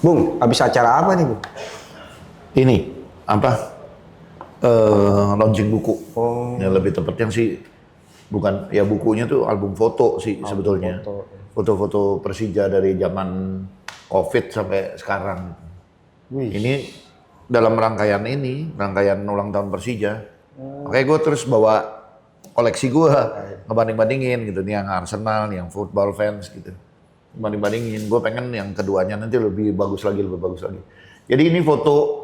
Bung, habis acara apa nih, Bung? Ini apa launching buku. Oh. Ya lebih tepatnya sih bukan ya bukunya tuh album foto sih sebetulnya. Foto. Foto-foto Persija dari zaman Covid sampai sekarang. Wih. Ini dalam rangkaian ulang tahun Persija. Makanya gue terus bawa koleksi gue ngebanding-bandingin gitu nih, yang Arsenal, yang football fans gitu. Banding-bandingin, gue pengen yang keduanya nanti lebih bagus lagi. Jadi ini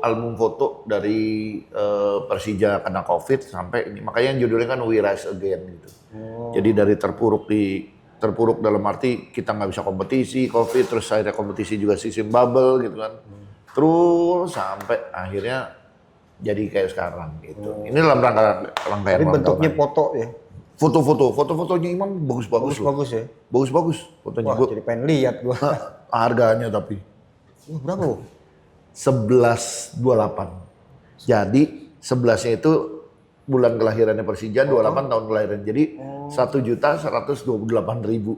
album foto dari Persija kena Covid sampai ini, makanya yang judulnya kan We Rise Again gitu. Jadi dari terpuruk dalam arti kita nggak bisa kompetisi Covid, terus akhirnya kompetisi juga sistem bubble gitu kan. Terus sampai akhirnya jadi kayak sekarang gitu. Ini dalam rangkaian Tapi ulang bentuknya tahun. foto ya. Fotonya Imam bagus-bagus loh. Bagus ya. Bagus fotonya. Wah, jadi pengen lihat gua. Harganya tapi Wah, berapa, Bung? 11.28. Jadi 11-nya itu bulan kelahirannya Persija, 28 tahun kelahiran. Jadi 1.128.000.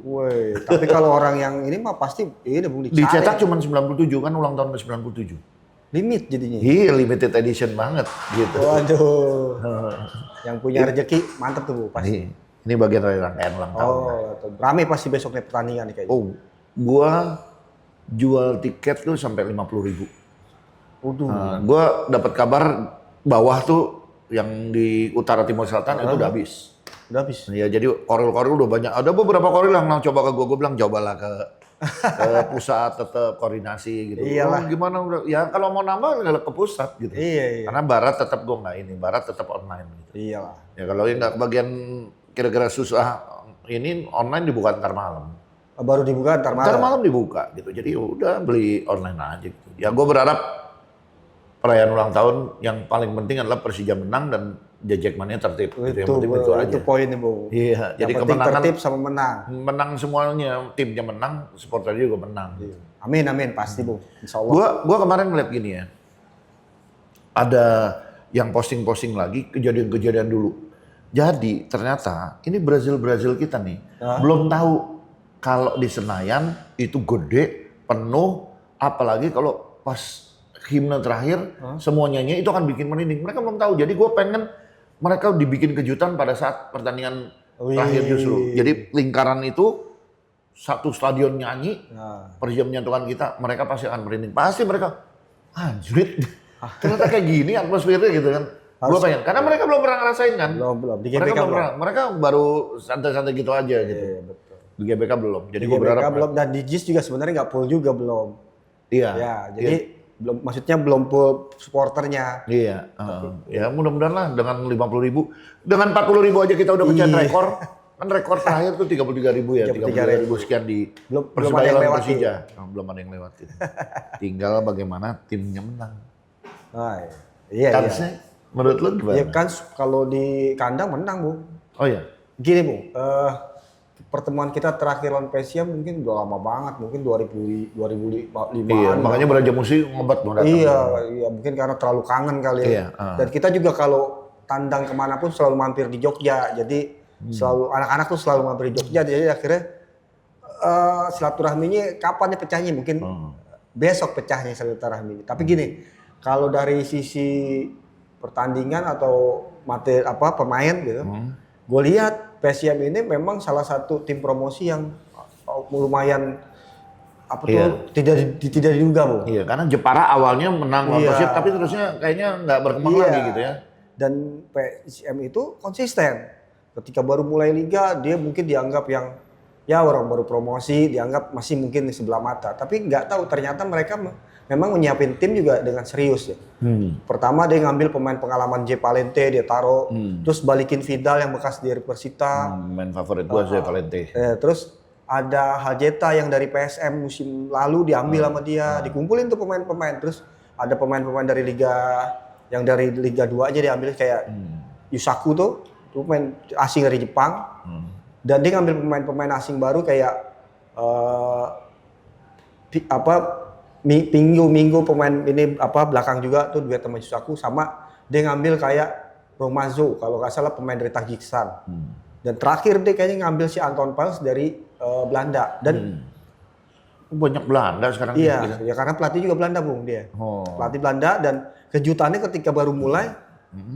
Woi, tapi kalau orang yang ini mah pasti ini Bung dicari. Dicetak cuma 97 kan, ulang tahun ke 97. Limit jadinya. Iya, limited edition banget gitu. Waduh. Yang punya rezeki mantep tuh, Bu, pasti. Ini bagian dari rangkaian ulang tahun. Oh, rame pasti besoknya pertandingan nih kayaknya. Oh, gua jual tiket tuh sampai 50.000. Waduh. Gua dapat kabar bawah tuh yang di utara timur selatan itu udah habis. Udah habis. Ya jadi koril-koril udah banyak. Ada beberapa koril yang coba ke gua bilang cobalah ke pusat, tetap koordinasi gitu. Iyalah. Oh, gimana udah? Ya kalau mau nambah ke pusat gitu. Iya. Karena barat tetap gua nggak ini, barat tetap online gitu. Iyalah. Ya kalau yang nggak kebagian kira-kira susah ini online dibuka ntar malam. Baru dibuka ntar malam. Ntar malam dibuka gitu. Jadi udah beli online aja gitu. Ya gue berharap perayaan ulang tahun yang paling penting adalah Persija menang dan Jackmania tertib. Yang penting itu aja. Itu poinnya, Bung. Iya, jadi Yang penting kemenangan tertib sama menang. menang semuanya, timnya menang, supporternya juga menang. Iya. Amin, pasti, Bung. Insyaallah. Gua kemarin ngeliat gini ya. Ada yang posting-posting lagi kejadian-kejadian dulu. Jadi ternyata ini Brazil kita nih belum tahu kalau di Senayan itu gede, penuh, apalagi kalau pas himne terakhir semua nyanyi itu akan bikin merinding. Mereka belum tahu. Jadi gue pengen mereka dibikin kejutan pada saat pertandingan terakhir justru. Jadi lingkaran itu satu stadion nyanyi, Persija menyatukan kita, mereka pasti akan merinding. Pasti mereka anjrit. Ternyata kayak gini atmosfernya gitu kan. Gue pengen, karena mereka belum pernah ngerasain kan. Belum. Di GBK mereka baru santai-santai gitu aja gitu. Iya, betul. Di GBK belum. Jadi Di gue GBK berharap belum, dan di JIS juga sebenarnya nggak full juga belum. Iya. Ya, jadi belum, maksudnya belum full supporternya. Iya. Ya mudah-mudahan lah dengan 50.000, dengan 40.000 aja kita udah pecahin rekor. Kan rekor terakhir tuh 33.000 ya, 33.000 sekian di belum ada yang lewat. Persija. Belum ada yang lewat. Tinggal bagaimana timnya menang. Iya. Kansnya menurut lu gimana? Ya kan kalau di kandang menang, Bu. Oh iya. Gini, Bu. Pertemuan kita terakhir lawan Persija mungkin udah lama banget, mungkin 2005. Iya, makanya Beraja Musi ngobat mau datang. Iya, mungkin karena terlalu kangen kali ya. Iya, Dan kita juga kalau tandang kemanapun selalu mampir di Jogja, jadi selalu anak-anak tuh selalu mampir di Jogja, jadi akhirnya silaturahminya kapan pecahnya? Mungkin besok pecahnya silaturahmi. Tapi gini, kalau dari sisi pertandingan atau materi pemain gitu, gue lihat PSM ini memang salah satu tim promosi yang lumayan tidak diduga, Bu. Iya, karena Jepara awalnya menang lawan Persib, tapi terusnya kayaknya nggak berkembang lagi gitu ya. Dan PSM itu konsisten. Ketika baru mulai liga, dia mungkin dianggap yang orang baru promosi, dianggap masih mungkin di sebelah mata. Tapi nggak tahu ternyata mereka memang menyiapin tim juga dengan serius ya. Pertama dia ngambil pemain pengalaman J Palente, dia taruh, terus balikin Vidal yang bekas dari Persita. Main favorit gua J Palente. Terus ada Haljeta yang dari PSM musim lalu diambil sama dia, dikumpulin tuh pemain-pemain. Terus ada pemain-pemain dari Liga 2 aja diambil kayak Yusaku tuh pemain asing dari Jepang. Dan dia ngambil pemain-pemain asing baru kayak minggu pemain ini belakang juga tuh duet sama Yusaku, sama dia ngambil kayak Romazo kalau nggak salah pemain dari Tajikistan. Dan terakhir dia kayaknya ngambil si Anton Pels dari Belanda. Dan Banyak Belanda sekarang. Iya, ya karena pelatih juga Belanda Bung dia. Oh. Pelatih Belanda dan kejutannya ketika baru mulai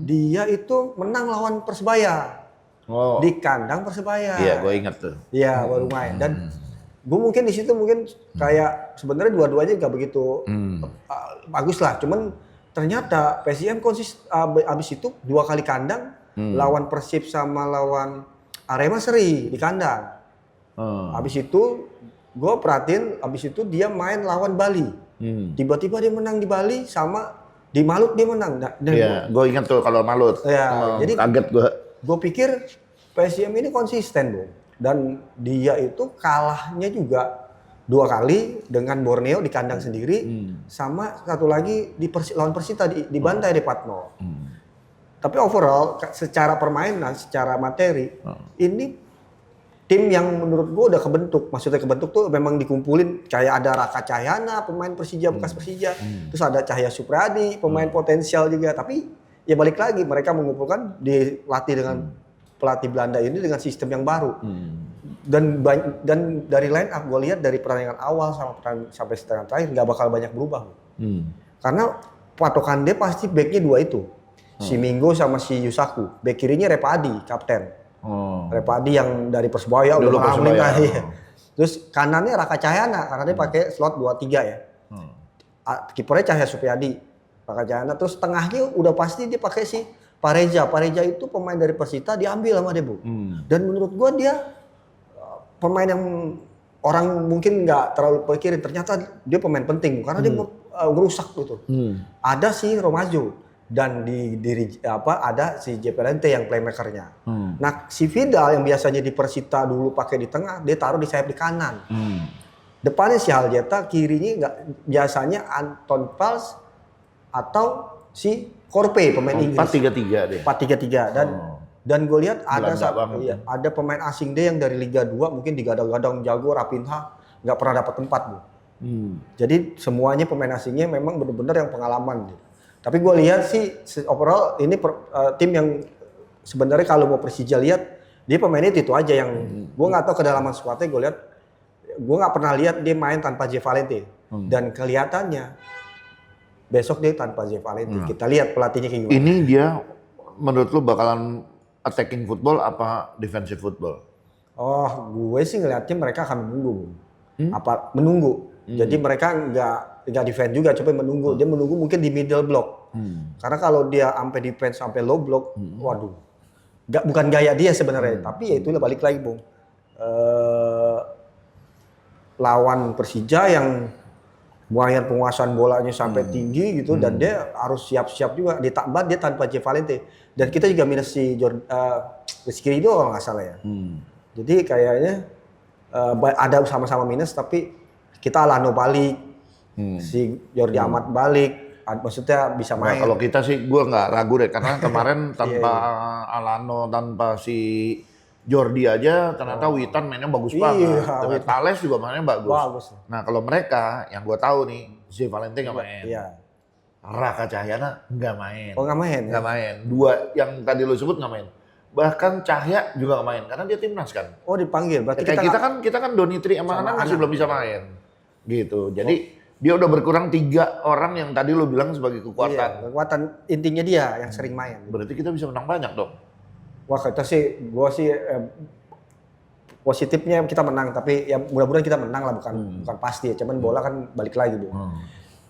dia itu menang lawan Persebaya Oh. di kandang Persebaya. Iya, gue ingat tuh. Iya, baru main dan gue mungkin di situ mungkin kayak sebenarnya dua-duanya nggak begitu bagus lah. Cuman ternyata PSIM abis itu 2 kali kandang lawan Persib sama lawan Arema seri di kandang. Abis itu gue perhatiin abis itu dia main lawan Bali. Tiba-tiba dia menang di Bali sama di Malut dia menang. Iya, gue ingat tuh kalau Malut. Ya, jadi kaget gue. Gue pikir PSIM ini konsisten Bung. Dan dia itu kalahnya juga 2 kali dengan Borneo di kandang sendiri, sama satu lagi di lawan Persita di bantai di 4-0. Tapi overall secara permainan, secara materi, ini tim yang menurut gue udah kebentuk. Maksudnya kebentuk tuh memang dikumpulin kayak ada Raka Cahyana, pemain Persija bekas Persija, terus ada Cahya Supriyadi, pemain potensial juga. Tapi ya balik lagi mereka mengumpulkan dilatih dengan pelatih Belanda ini dengan sistem yang baru. Dan dari line up gue lihat dari pertandingan awal sampai setengah terakhir nggak bakal banyak berubah. Karena patokan dia pasti backnya 2 itu. Si Minggo sama si Yusaku. Back kirinya Repadi, kapten. Repadi yang dari Persebaya udah Persebaya. Terus kanannya Raka Cahyana karena dia pakai slot 2-3 ya. Kipernya Cahya Supriyadi, Raka Cahyana. Terus tengahnya udah pasti dia pakai si Pareja. Pareja itu pemain dari Persita diambil sama dia, Bu. Dan menurut gua dia pemain yang orang mungkin nggak terlalu pikirin, ternyata dia pemain penting karena dia ngerusak gitu. Ada si Romajo dan ada si Jepelente yang playmakernya. Nah si Vidal yang biasanya di Persita dulu pakai di tengah, dia taruh di sayap di kanan. Depannya si Haljeta, kirinya nggak biasanya Anton Pals atau si Korpe pemain Inggris. 4-3-3 deh. 4-3-3 dan gue lihat ada pemain asing deh yang dari Liga 2 mungkin digadang-gadang jago, Rapinha nggak pernah dapat tempat Bu. Jadi semuanya pemain asingnya memang benar-benar yang pengalaman gitu. Tapi gue lihat sih overall ini tim yang sebenarnya kalau mau Persija lihat dia pemainnya itu aja yang gue nggak tahu kedalaman skuadnya. Gue nggak pernah lihat dia main tanpa J Valente dan kelihatannya besok dia tanpa J Valente. Kita lihat pelatihnya kayak gimana. Ini dia menurut lu bakalan attacking football apa defensive football? Oh, gue sih ngeliatnya mereka akan menunggu. Menunggu. Jadi mereka nggak defend juga, coba menunggu. Dia menunggu mungkin di middle block. Karena kalau dia sampai defense sampai low block, waduh. Bukan gaya dia sebenarnya, tapi ya itulah balik lagi, Bung. Lawan Persija yang lumayan penguasaan bolanya sampai tinggi gitu dan dia harus siap-siap juga. Ditambah dia tanpa J Valente. Dan kita juga minus si Rizky Ridho kalau nggak salah ya. Jadi kayaknya ada sama-sama minus tapi kita Alano balik, si Jordi Amat balik, maksudnya bisa main. Nah, kalau kita sih gue nggak ragu deh karena kemarin tanpa Alano, tanpa si Jordi aja ternyata Witan mainnya bagus banget. Thales juga mainnya bagus. Nah kalau mereka yang gue tahu nih, si Valente nggak main. Raka Cahyana nggak main. Oh nggak main? Nggak main. 2 yang tadi lo sebut nggak main. Bahkan Cahya juga nggak main karena dia timnas kan. Oh dipanggil. Berarti kita kan Donitri sama Anan masih belum bisa main. Gitu. Jadi dia udah berkurang 3 orang yang tadi lo bilang sebagai kekuatan. Iya, kekuatan intinya dia yang sering main. Berarti kita bisa menang banyak dong. Wah gue sih positifnya kita menang, tapi ya mudah-mudahan kita menang lah, bukan pasti ya. Cuman bola kan balik lagi Bu.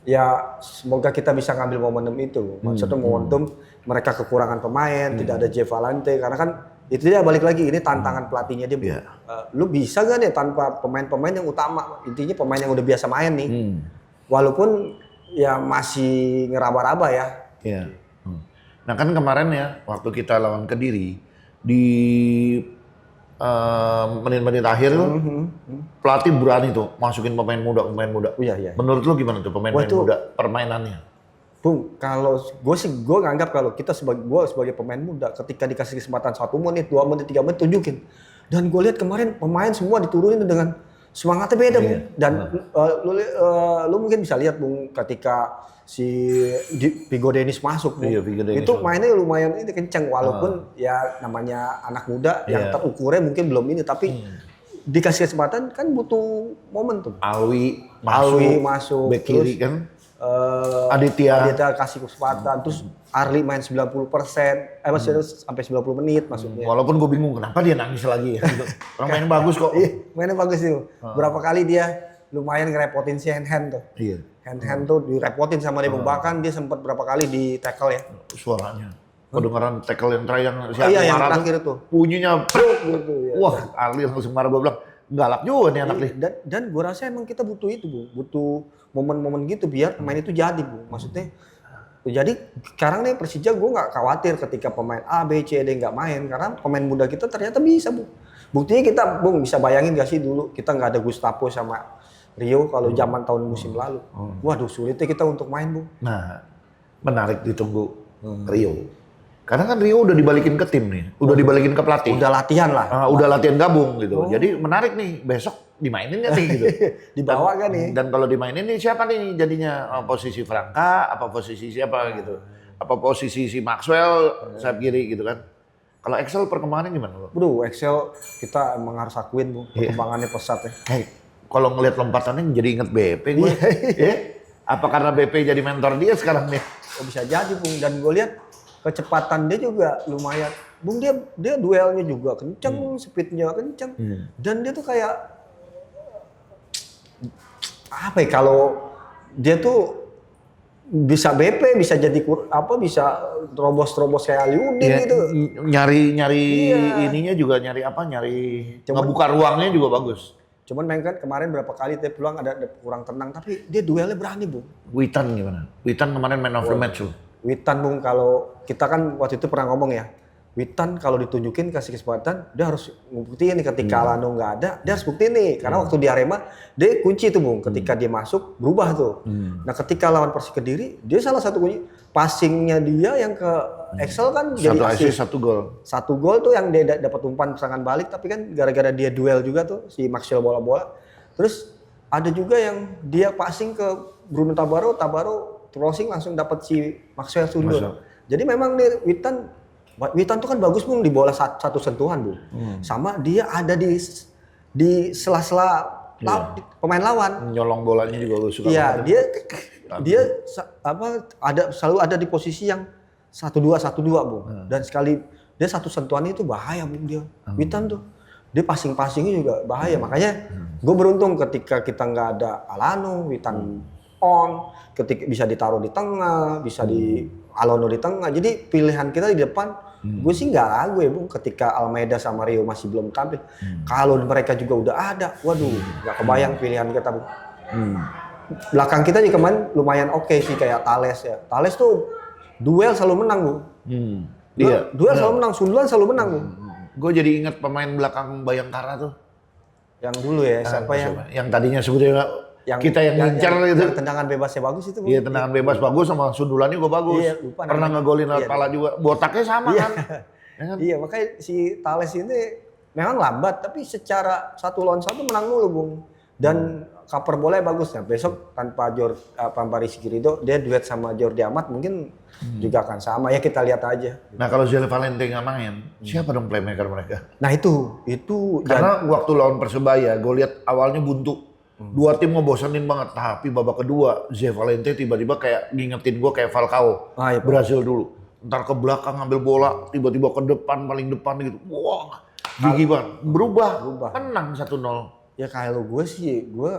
Ya semoga kita bisa ngambil momentum itu. Maksudnya momentum mereka kekurangan pemain, tidak ada J Valente karena kan itu dia balik lagi ini tantangan pelatihnya dia. Lu bisa gak nih tanpa pemain-pemain yang utama, intinya pemain yang udah biasa main nih. Walaupun ya masih ngeraba-raba ya. Nah kan kemarin ya waktu kita lawan Kediri di menit-menit akhir tuh pelatih berani tuh masukin pemain muda. Menurut lu gimana tuh pemain muda permainannya? Bung, kalau gue nganggap kalau kita sebagai pemain muda ketika dikasih kesempatan 1 menit, 2 menit, 3 menit tunjukin. Dan gue lihat kemarin pemain semua diturunin dengan semangatnya beda Bung. Dan lu mungkin bisa lihat Bung ketika si Vigo Dennis masuk Bung. Itu mainnya lumayan ini kenceng walaupun ya namanya anak muda yang terukurnya mungkin belum ini tapi dikasih kesempatan kan butuh momentum. Alwi masuk, bek kiri terus, kan. Aditya kasih kesempatan, terus Arli main 90%, maksudnya sampai 90 menit maksudnya. Walaupun gue bingung kenapa dia nangis lagi ya. Gitu. Orang main bagus kok. Iya, mainnya bagus itu. Berapa kali dia lumayan ngerepotin si Hand tuh. Iya. Hand tuh direpotin sama dia, bahkan dia sempat berapa kali di tackle ya. Suaranya. Kedengeran tackle yang terakhir yang Iya, yang marah terakhir tuh. Bunyinya Gitu, ya. wah, Arli langsung marah, gue bilang galak juga nih anak nih. Dan gue rasa emang kita butuh itu, Bu. Butuh momen-momen gitu biar pemain itu jadi, Bu. Maksudnya jadi sekarang nih Persija gue nggak khawatir ketika pemain A, B, C, D nggak main karena pemain muda kita ternyata bisa, Bu. Buktinya kita, Bung, bisa bayangin gak sih dulu kita nggak ada Gustavo sama Rio kalau zaman tahun musim lalu. Waduh, sulitnya kita untuk main, Bu. Nah, menarik ditunggu Rio. Karena kan Rio udah dibalikin ke tim nih, udah dibalikin ke pelatih. Udah latihan lah. Udah latihan gabung gitu. Jadi menarik nih, besok dimainin nih gitu. Dibawa kan nih. Dan kalau dimainin nih siapa nih jadinya posisi Franka, apa posisi siapa gitu. Apa posisi si Maxwell, sayap kiri gitu kan. Kalau Excel perkembangannya gimana, Bro? Bro, Excel kita emang harus akuin, Bu, perkembangannya pesat ya. Kalau ngelihat lompatannya jadi inget BP gue. Apa karena BP jadi mentor dia sekarang nih? Oh, bisa jadi, Bung. Dan gue lihat kecepatan dia juga lumayan. Bung, dia duelnya juga kenceng, speednya kenceng. Dan dia tuh kayak apa ya, kalau dia tuh bisa BP, bisa jadi bisa terobos kayak Aliudin gitu. Nyari ininya juga nyari ngebuka ruangnya juga bagus. Cuman main kan kemarin berapa kali dia peluang ada kurang tenang, tapi dia duelnya berani, Bung. Witan gimana? Witan kemarin man of the match loh. Witan, Bung, kalau kita kan waktu itu pernah ngomong ya, Witan kalau ditunjukin kasih kesempatan, dia harus buktiin nih ketika Alano nggak ada, dia harus buktiin nih. Karena waktu di Arema, dia kunci tuh, Bung. Ketika dia masuk, berubah tuh. Nah ketika lawan Persik Kediri, dia salah satu kunci. Passingnya dia yang ke Excel kan jadi assist, 1 gol. 1 gol tuh yang dia dapat umpan serangan balik, tapi kan gara-gara dia duel juga tuh, si Maxwell bola-bola. Terus ada juga yang dia passing ke Bruno Tabaro crossing langsung dapat si Maxwell sundur. Jadi memang nih Witan tuh kan bagus, Bung, di bola satu sentuhan, Bung. Sama dia ada di sela-sela pemain lawan. Nyolong bolanya juga lu suka. Iya, dia selalu ada di posisi yang 1-2, Bung. Dan sekali dia satu sentuhan itu bahaya, Bung, dia. Witan tuh. Dia passing-passingnya juga bahaya. Makanya gue beruntung ketika kita nggak ada Alano, Witan ketika bisa ditaruh di tengah, bisa di Alano di tengah. Jadi pilihan kita di depan, gue sih nggak ragu ya, Bung, ketika Almeida sama Rio masih belum tampil. Kalau mereka juga udah ada, waduh, nggak kebayang pilihan kita, Bung. Belakang kita juga kemarin lumayan oke sih, kayak Thales ya. Thales tuh duel selalu menang, Bung. Duel selalu menang, sundulan selalu menang, Bung. Gue jadi ingat pemain belakang Bayangkara tuh. Yang dulu ya, siapa yang tadinya sebetulnya kita yang ngincar gitu. Yang tendangan bebasnya bagus itu, Bung. Iya, tendangan bebas bagus sama sundulannya juga bagus. Iya, lupa pernah ngegolin lewat pala juga. Botaknya sama kan. Iya, makanya si Thales ini memang lambat, tapi secara 1 lawan 1 menang mulu, Bung. Dan cover bola bagus. Nah, besok tanpa Rizky Ridho, dia duet sama Jordi Amat mungkin juga akan sama. Ya kita lihat aja. Nah, kalau Zelle Valente nggak main, siapa dong playmaker mereka? Nah itu karena waktu lawan Persebaya, gue lihat awalnya buntu. Dua tim ngebosenin banget, tapi babak kedua Zelle Valente tiba-tiba kayak ngingetin gue kayak Falcao, iya, Brasil dulu. Ntar ke belakang ngambil bola, tiba-tiba ke depan, paling depan gitu. Wah, gigi banget. Berubah. Menang 1-0. Ya kalau gue sih, gue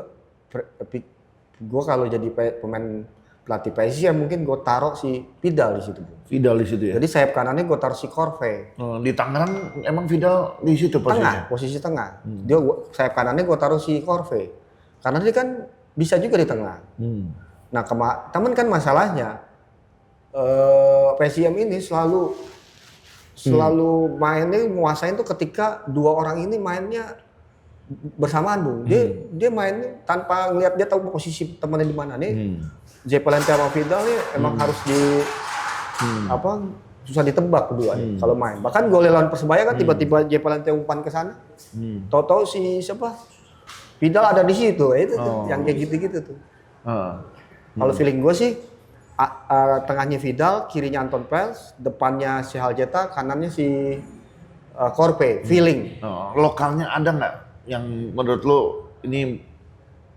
kalau jadi pemain pelatih PSIS ya mungkin gue taruh si Vidal di situ. Vidal di situ ya. Jadi sayap kanannya gue taruh si Corve. Di Tangerang emang Vidal di situ posisinya. Posisi tengah. Dia sayap kanannya gue taruh si Corve. Karena dia kan bisa juga di tengah. Nah, teman kan masalahnya PSIM ini selalu mainnya menguasain tuh ketika 2 orang ini mainnya bersamaan, Bung. Dia main tanpa ngeliat, dia tahu posisi temannya di mana nih. Zelle Valente sama Vidal nih emang harus susah ditebak kedua nih kalau main. Bahkan gol lawan Persebaya kan tiba-tiba Zelle Valente umpan ke sana. Tahu-tahu si Vidal ada di situ. Itu tuh, yang kayak gitu-gitu tuh. Kalau feeling gue sih tengahnya Vidal, kirinya Anton Pels, depannya si Haljeta, kanannya si Corpe. Feeling. Lokalnya ada nggak? yang menurut lo ini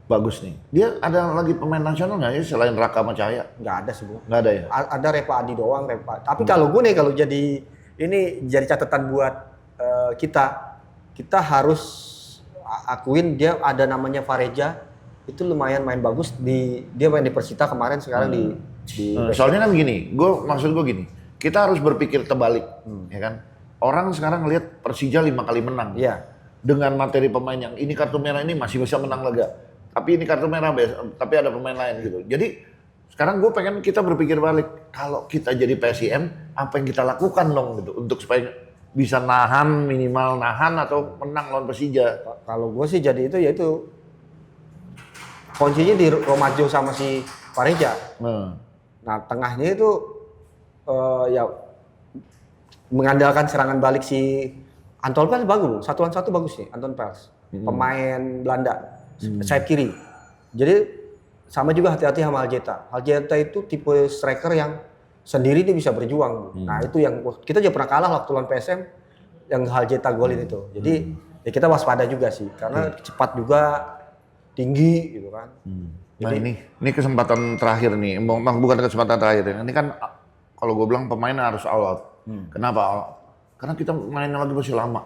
bagus nih? Dia ada lagi pemain nasional nggak ya selain Raka sama Cahaya? Nggak ada sih, Bung. Nggak ada ya? Ada Repa Adi doang, Repa. Tapi kalau gue nih, kalau jadi catatan buat kita harus akuin dia ada namanya Fareja, itu lumayan main bagus dia main di Persita kemarin, sekarang di Soalnya kan gini, maksud gue gini, kita harus berpikir terbalik, ya kan? Orang sekarang lihat Persija 5 kali menang. Iya. Dengan materi pemain yang ini kartu merah ini masih bisa menang laga. Tapi ini kartu merah tapi ada pemain lain gitu. Jadi sekarang gue pengen kita berpikir balik. Kalau kita jadi PSIM, apa yang kita lakukan dong gitu untuk supaya bisa minimal nahan atau menang lawan Persija. Kalau gue sih jadi yaitu kuncinya di Romajo sama si Fareja. Nah, tengahnya itu ya mengandalkan serangan balik si Anton Pels bagus, satuan satu bagus nih Anton Pels. Pemain Belanda, sayap kiri. Jadi sama juga hati-hati sama Aljeta. Aljeta itu tipe striker yang sendiri dia bisa berjuang. Nah, itu yang kita juga pernah kalah waktu lawan PSM yang Aljeta golin itu. Jadi ya kita waspada juga sih karena cepat juga, tinggi gitu kan. Nah, ini kesempatan terakhir nih, bukan kesempatan terakhir ya. Ini kan kalau gue bilang pemain harus all out. Kenapa all out? Karena kita mainnya lagi masih lama.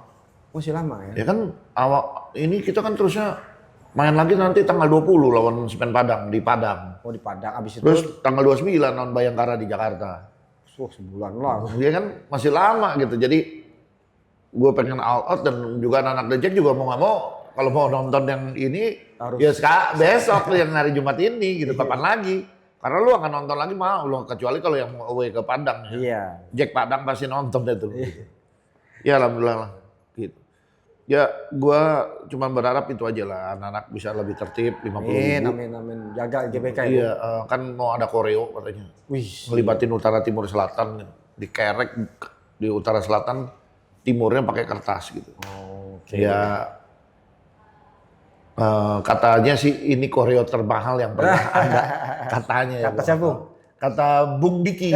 Masih lama ya? Ya kan ini kita kan terusnya main lagi nanti tanggal 20 lawan Semen Padang di Padang. Oh, di Padang, abis itu Terus tanggal 29 lawan Bayangkara di Jakarta. Sebulan lah. Dia kan masih lama gitu. Jadi gue pengen all out dan juga anak-anak The Jack juga mau nggak mau kalau mau nonton yang ini harus ya besok yang hari Jumat ini gitu, kapan lagi? Karena lu akan nonton lagi mau lu, kecuali kalau yang mau away ke Padang ya. Iya. Jack Padang pasti nonton deh tuh. Ya alhamdulillah lah gitu. Ya gua cuma berharap itu aja lah, anak-anak bisa lebih tertib, 50.000. Amin. Jaga GBK ya. Iya, kan mau ada koreo katanya. Wih. Ngelibatin utara timur selatan, dikerek di utara selatan, timurnya pakai kertas gitu. Oke. Ya katanya sih ini koreo termahal yang pernah ada katanya ya. Kata siapa, Bung? Kata Bung Diki.